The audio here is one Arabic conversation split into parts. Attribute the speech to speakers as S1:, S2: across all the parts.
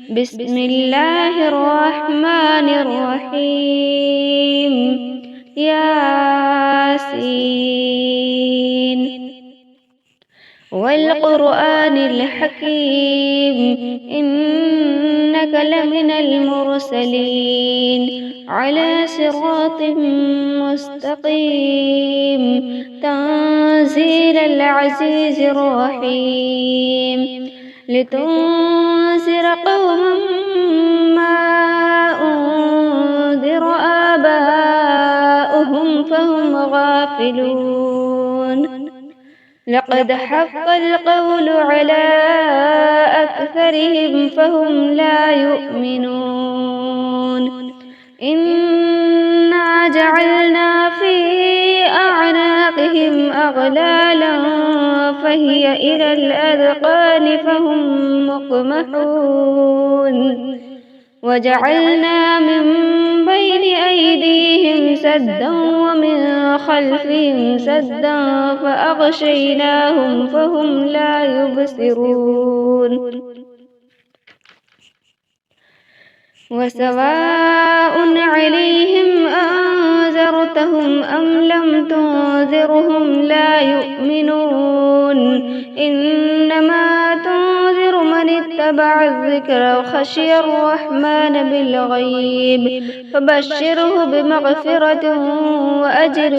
S1: بسم الله الرحمن الرحيم. ياسين والقرآن الحكيم، إنك لمن المرسلين على صراط مستقيم، تنزيل العزيز الرحيم، لتنذر قوما ما أنذر آباؤهم فهم غافلون. لقد حق القول على أكثرهم فهم لا يؤمنون. إنا جعلنا في أعناقهم أغلالا فهي إلى الأذقان فهم مقمحون. وجعلنا من بين أيديهم سدا ومن خلفهم سدا فأغشيناهم فهم لا يبصرون. وسواء عليهم أنذرتهم أم لم تنذرهم لا يؤمنون. إنما تنذر من اتبع الذكر وخشي الرحمن بالغيب، فبشره بمغفرة وأجر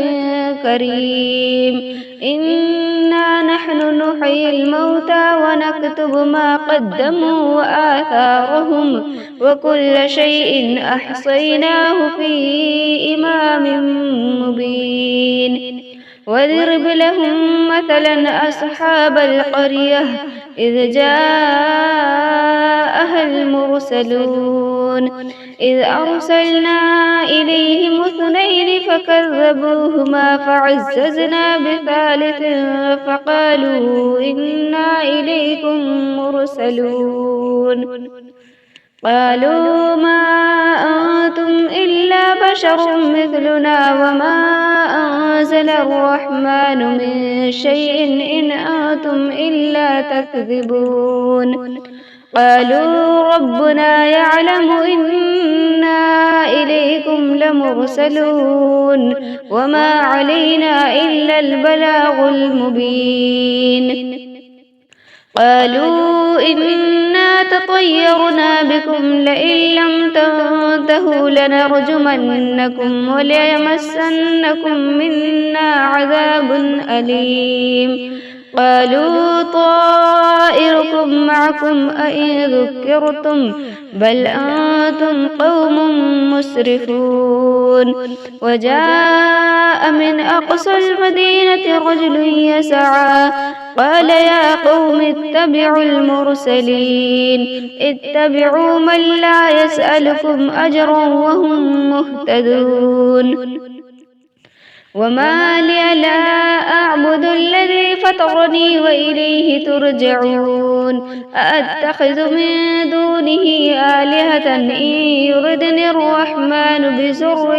S1: كريم. إنا نحن نحيي الموتى ونكتب ما قدموا وآثارهم، وكل شيء أحصيناه في إمام مبين. واضرب لهم مثلا أصحاب القرية إذ جاءها المرسلون، إذ أرسلنا إليهم اثنين فكذبوهما فعززنا بثالث فقالوا إنا إليكم مرسلون. قالوا ما أنتم إلا بشر مثلنا وما أنزل الرحمن من شيء إن أنتم إلا تكذبون. قالوا ربنا يعلم إنا إليكم لمرسلون وما علينا إلا البلاغ المبين. قالوا إنا تطيرنا بكم لئن لم تنتهوا لنرجمنكم وليمسنكم منا عذاب أليم. قالوا طائركم معكم أئن ذكرتم بل أنتم قوم مسرفون. وجاء من أقصى المدينة رجل يسعى قال يا قوم اتبعوا المرسلين، اتبعوا من لا يسألكم أجرا وهم مهتدون. وما لي لا أعبد الذي فطرني وإليه ترجعون. أأتخذ من دونه آلهة إن يردني الرحمن بضر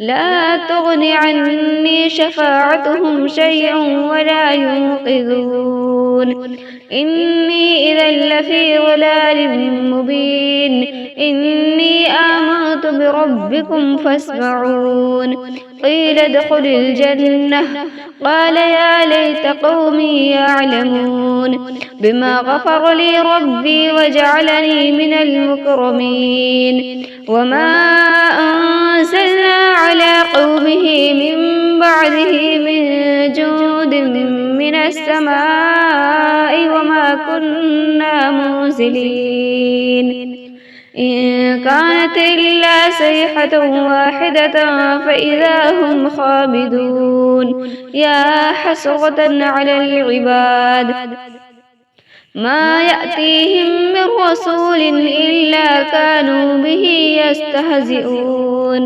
S1: لا تغن عني شفاعتهم شيئا ولا ينقذون. إني إذا لفي ضلال مبين. إني آمنت بربكم فاسمعون. قيل ادخل الجنة قال يا ليت قومي يعلمون بما غفر لي ربي وجعلني من المكرمين. وما أنزلنا على قومه من بعده من جود من السماء وما كنا منزلين. إن كانت إلا صيحة واحدة فإذا هم خامدون. يا حسرة على العباد ما يأتيهم من رسول إلا كانوا به يستهزئون.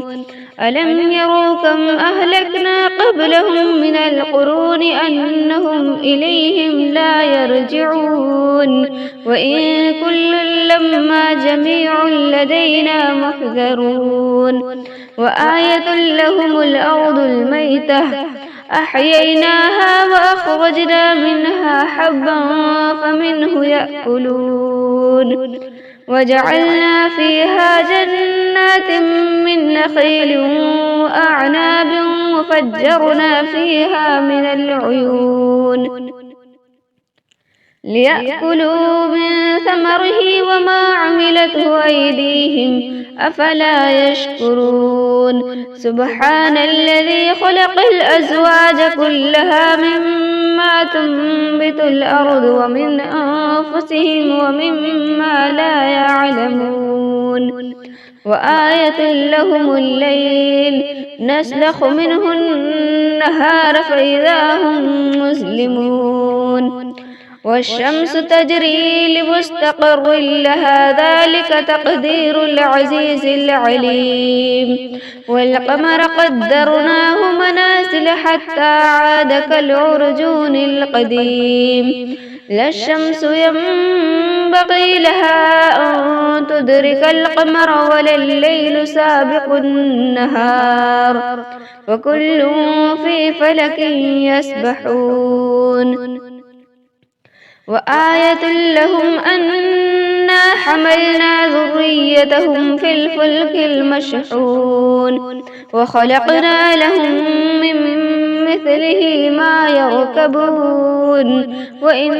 S1: ألم يروا كم أهلكنا قبلهم من القرون أنهم إليهم لا يرجعون. وإن كل لما جميع لدينا محذرون. وآية لهم الأرض الميتة أحييناها وأخرجنا منها حبا فمنه يأكلون وجعلنا فيها جنات من نخيل وأعناب وفجرنا فيها من العيون ليأكلوا من ثمره وما عملته أيديهم أفلا يشكرون سبحان الذي خلق الأزواج كلها مما تنبت الأرض ومن أنفسهم ومما لا يعلمون وآية لهم الليل نسلخ منه النهار فإذا هم مسلمون والشمس تجري لمستقر لها ذلك تقدير العزيز العليم والقمر قدرناه منازل حتى عاد كالعرجون القديم لا الشمس ينبغي لها أن تدرك القمر ولا الليل سابق النهار وكل في فلك يسبحون وآية لهم أنا حملنا ذريتهم في الفلك المشحون وخلقنا لهم من مثله ما يركبون وإن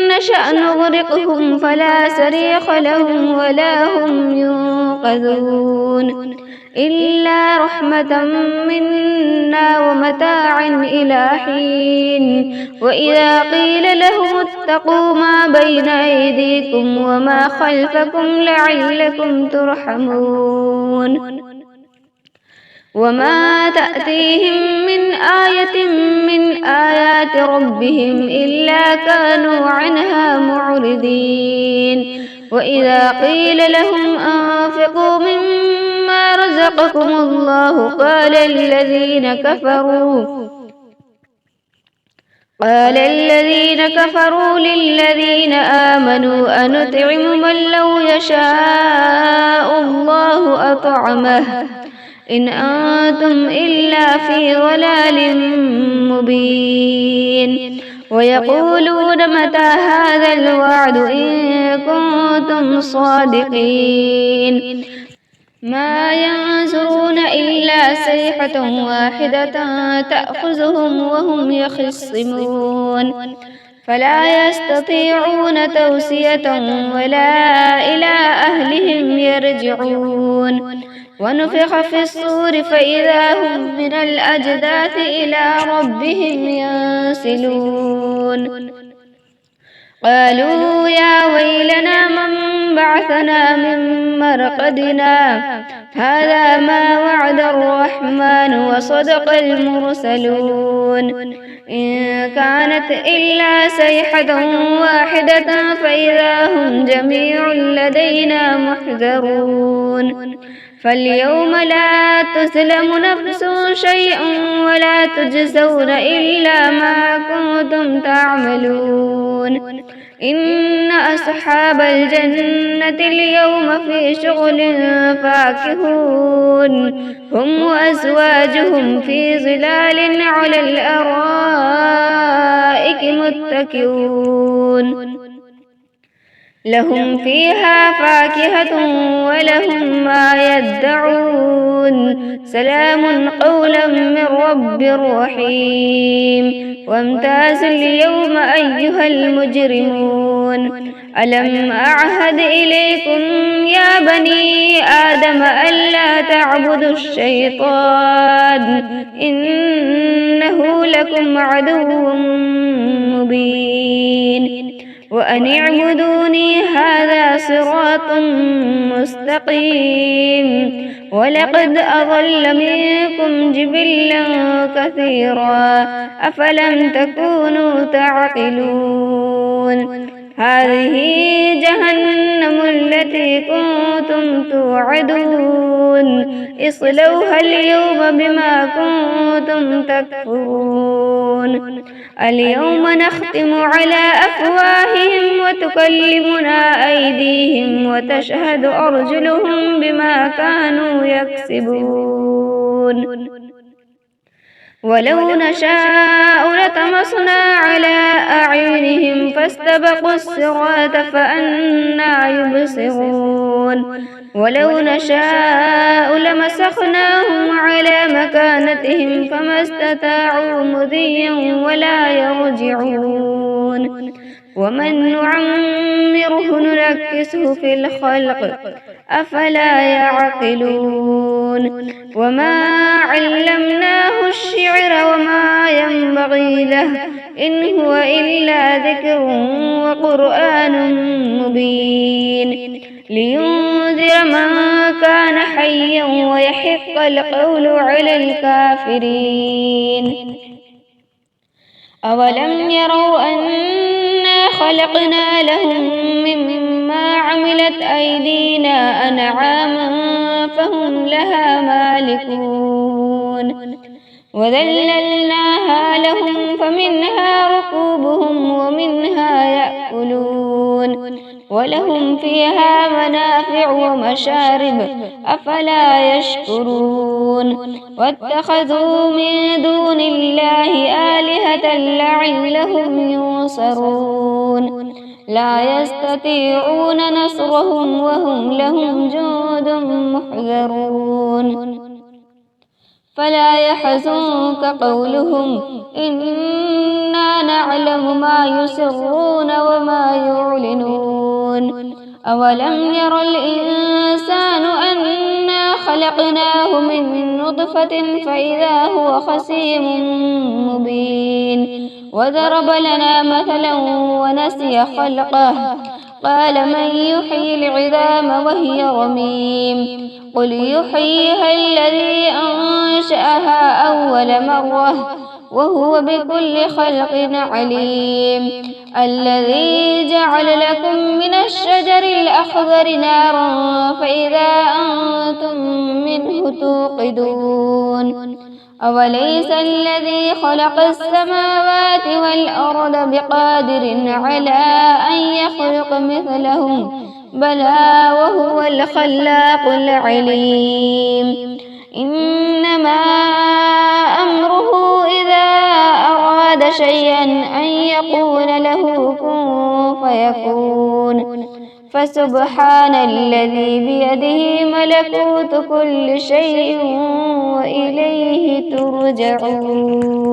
S1: نشأ نغرقهم فلا صريخ لهم ولا هم ينقذون إلا رحمة منا ومتاعا إلى حين وإذا قيل لهم اتقوا ما بين أيديكم وما خلفكم لعلكم ترحمون وما تأتيهم من آية من آيات ربهم إلا كانوا عنها معرضين وإذا قيل لهم أنفقوا مما رزقكم الله قال الذين كفروا للذين آمنوا أنطعم من لو يشاء الله أطعمه إن أنتم إلا في ضلال مبين ويقولون متى هذا الوعد إن كنتم صادقين ما ينظرون إلا صيحة واحدة تأخذهم وهم يخصمون فلا يستطيعون توصية ولا إلى أهلهم يرجعون ونفخ في الصور فإذا هم من الأجداث إلى ربهم ينسلون قالوا يا ويلنا من بعثنا من مرقدنا هذا ما وعد الرحمن وصدق المرسلون إن كانت إلا صيحة واحدة فإذا هم جميع لدينا محذرون فاليوم لا تظلم نفس شيئا ولا تجزون إلا ما كنتم تعملون إن أصحاب الجنة اليوم في شغل فاكهون هم وأزواجهم في ظلال على الأرائك متكئون لهم فيها فاكهة ولهم ما يدعون سلام قولا من رب رحيم وامتازوا اليوم أيها المجرمون ألم أعهد إليكم يا بني آدم ألا تعبدوا الشيطان إنه لكم عدو مبين وأن اعبدوني هذا صراط مستقيم ولقد أضل منكم جبلا كثيرا أفلم تكونوا تعقلون هذه جهنم التي كنتم توعدون اصلوها اليوم بما كنتم تكفرون اليوم نختم على أفواههم وتكلمنا أيديهم وتشهد أرجلهم بما كانوا يكسبون ولو نشاء لطمسنا على أعينهم فاستبقوا الصراط فأنى يبصرون ولو نشاء لمسخناهم على مكانتهم فما استطاعوا مضيا ولا يرجعون ومن نعمره ننكسه في الخلق أفلا يعقلون وما علمناه الشعر وما ينبغي له إن هو إلا ذكر وقرآن مبين لينذر من كان حيا ويحق القول على الكافرين أولم يروا أنا خلقنا لهم مما عملت أيدينا أنعاما فهم لها مالكون وذللناها لهم فمنها ركوبهم ومنها يأكلون ولهم فيها منافع ومشارب أفلا يشكرون واتخذوا من دون الله آلهة لعلهم ينصرون لا يستطيعون نصرهم وهم لهم جند محضرون فلا يحزنك قولهم إنا نعلم ما يسرون وما يعلنون أولم ير الإنسان أنا خلقناه من نطفة فإذا هو خصيم مبين وضرب لنا مثلا ونسي خلقه قال من يحيي العظام وهي رميم قل يحييها الذي أنشأها أول مرة وهو بكل خلق عليم الذي جعل لكم من الشجر الأخضر نارا فإذا أنتم منه توقدون أوليس الذي خلق السماوات والأرض بقادر على أن يخلق مثلهم بلى وهو الخلاق العليم إنما أمره إذا أراد شيئا أن يقول له كن فيكون فسبحان الذي بيده ملكوت كل شيء وإليه ترجعون.